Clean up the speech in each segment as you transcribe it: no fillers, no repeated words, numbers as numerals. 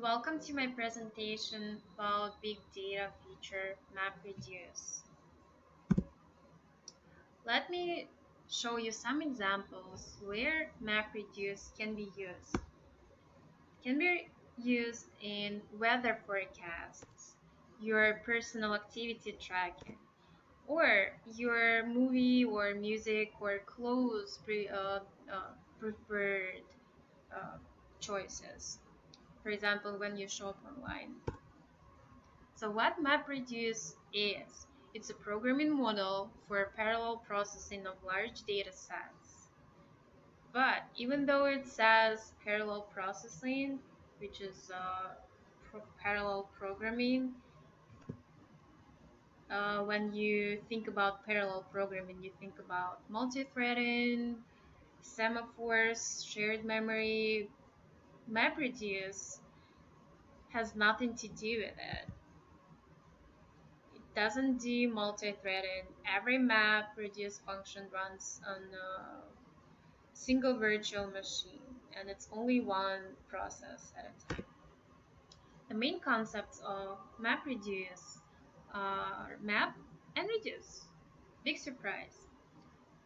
Welcome to my presentation about big data feature MapReduce. Let me show you some examples where MapReduce can be used. It can be used in weather forecasts, your personal activity tracking, or your movie or music or clothes preferred uh, choices. For example, when you shop online. So what MapReduce is, it's a programming model for parallel processing of large data sets. But even though it says parallel processing, which is parallel programming, when you think about parallel programming, you think about multi-threading, semaphores, shared memory. MapReduce has nothing to do with it. It doesn't do multi-threading. Every MapReduce function runs on a single virtual machine, and it's only one process at a time. The main concepts of MapReduce are map and reduce. Big surprise.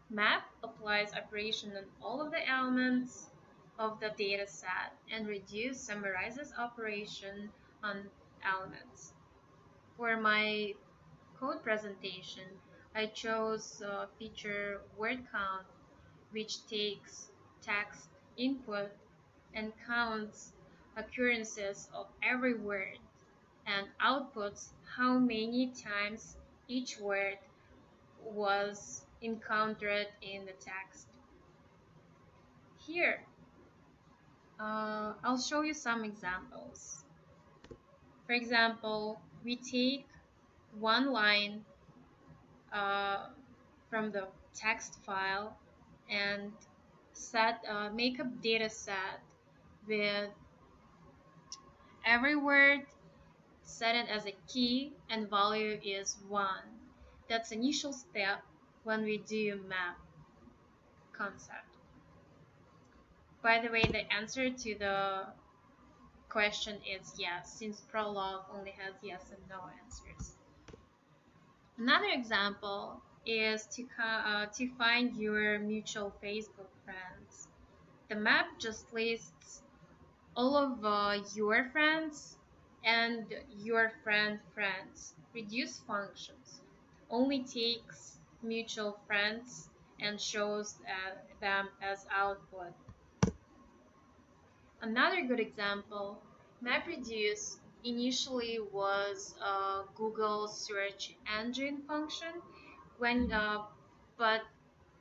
Map applies operation on all of the elements of the data set, and reduce summarizes operation on elements. For my code presentation, I chose feature word count, which takes text input and counts occurrences of every word and outputs how many times each word was encountered in the text. Here, I'll show you some examples. For example, we take one line uh, from the text file and make a data set with every word set it as a key and value is 1. That's initial step when we do map concept. By the way, the answer to the question is yes, since Prolog only has yes and no answers. Another example is to find your mutual Facebook friends. The map just lists all of your friends and your friends. Reduce functions only takes mutual friends and shows them as output. Another good example, MapReduce initially was a Google search engine function but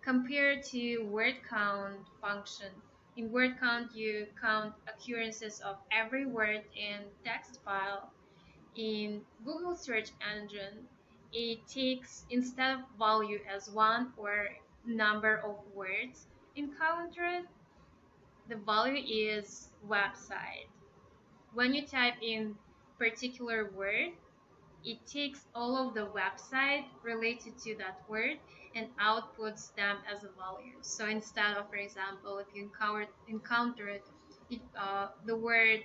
compared to word count function. In word count, you count occurrences of every word in text file. In Google search engine, it takes instead of value as 1 or number of words encountered, the value is website. When you type in particular word, it takes all of the website related to that word and outputs them as a value. So instead of, for example, if you encountered the word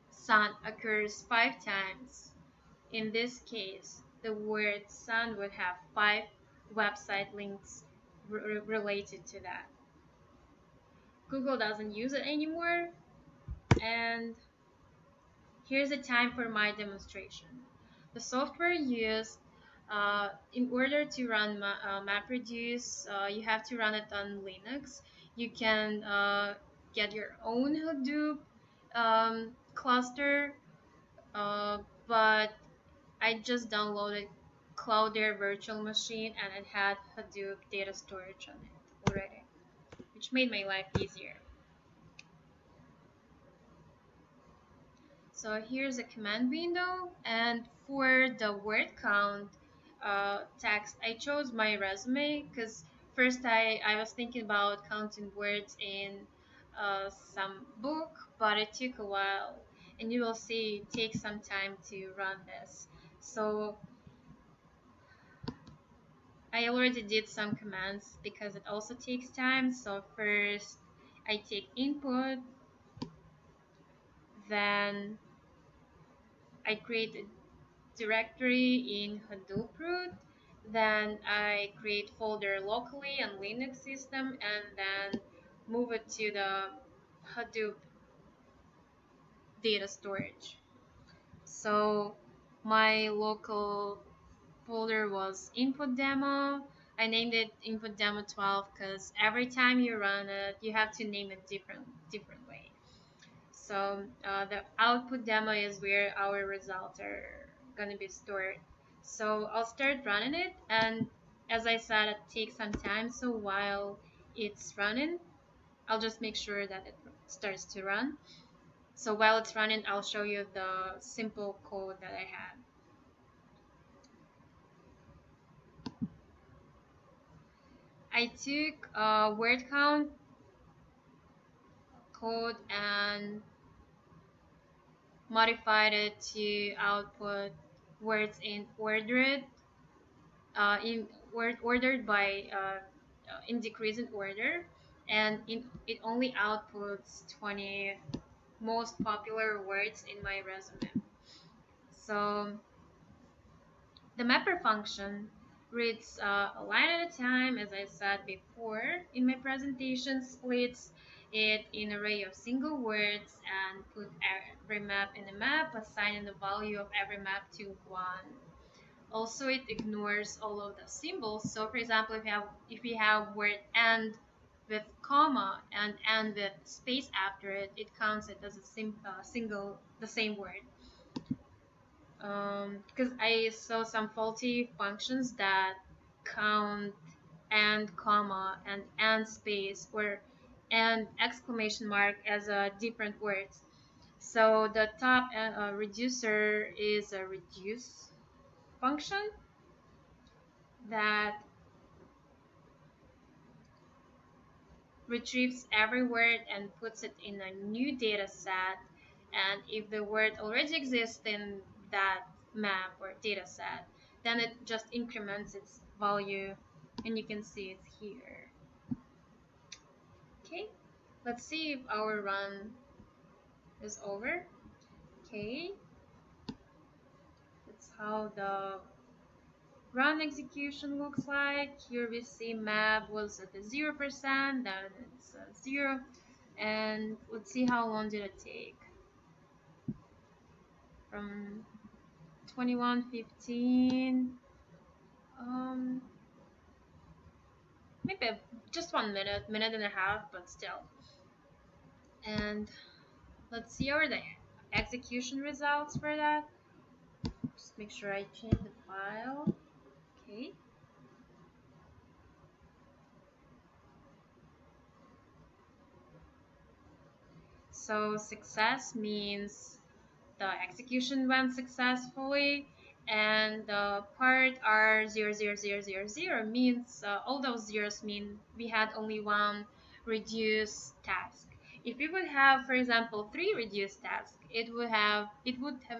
sun occurs 5 times, in this case, the word sun would have 5 website links related to that. Google doesn't use it anymore, and here's the time for my demonstration. The software used in order to run MapReduce, you have to run it on Linux. You can get your own Hadoop cluster, but I just downloaded Cloudera virtual machine and it had Hadoop data storage on it already, which made my life easier. So here's a command window, and for the word count text, I chose my resume because first I was thinking about counting words in some book, but it took a while, and you will see it takes some time to run this. So I already did some commands because it also takes time. So first I take input, Then I create a directory in Hadoop root. Then I create folder locally on Linux system and then move it to the Hadoop data storage. So my local folder was input demo. I named it input demo 12 because every time you run it, you have to name it different way. So the output demo is where our results are gonna be stored. So I'll start running it, and as I said, it takes some time. So while it's running, I'll just make sure that it starts to run. So while it's running, I'll show you the simple code that I had. I took a word count code and modified it to output words in ordered by in decreasing order, and it only outputs 20 most popular words in my resume. So the mapper function reads a line at a time, as I said before in my presentation, splits it in an array of single words and put every map in a map, assigning the value of every map to 1. Also, it ignores all of the symbols. So for example, if we have word and with comma and with space after it, it counts it as a single the same word. Because I saw some faulty functions that count and comma and space or and exclamation mark as a different words. So the top reducer is a reduce function that retrieves every word and puts it in a new data set. And if the word already exists in that map or data set, then it just increments its value, and you can see it here. Okay, let's see if our run is over. Okay, that's how the run execution looks like. Here we see map was at the 0%, then it's 0, and let's see how long did it take. From 21:15, maybe just 1 minute and a half, but still. And let's see our the execution results for that. Just make sure I change the file. Okay. So success means the execution went successfully, and the part R 00000 means all those zeros mean we had only one reduced task. If we would have, for example, 3 reduced tasks, it would have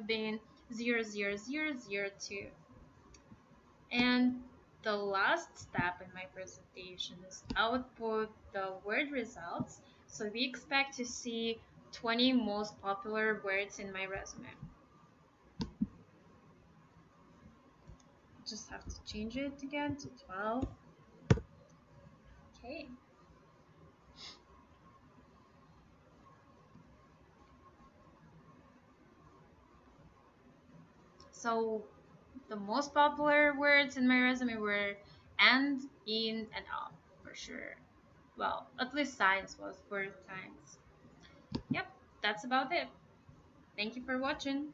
been 00002. And the last step in my presentation is output the word results. So we expect to see 20 most popular words in my resume. Just have to change it again to 12. Okay. So the most popular words in my resume were and, in, and of, for sure. Well, at least science was 4 times. Yep, that's about it. Thank you for watching.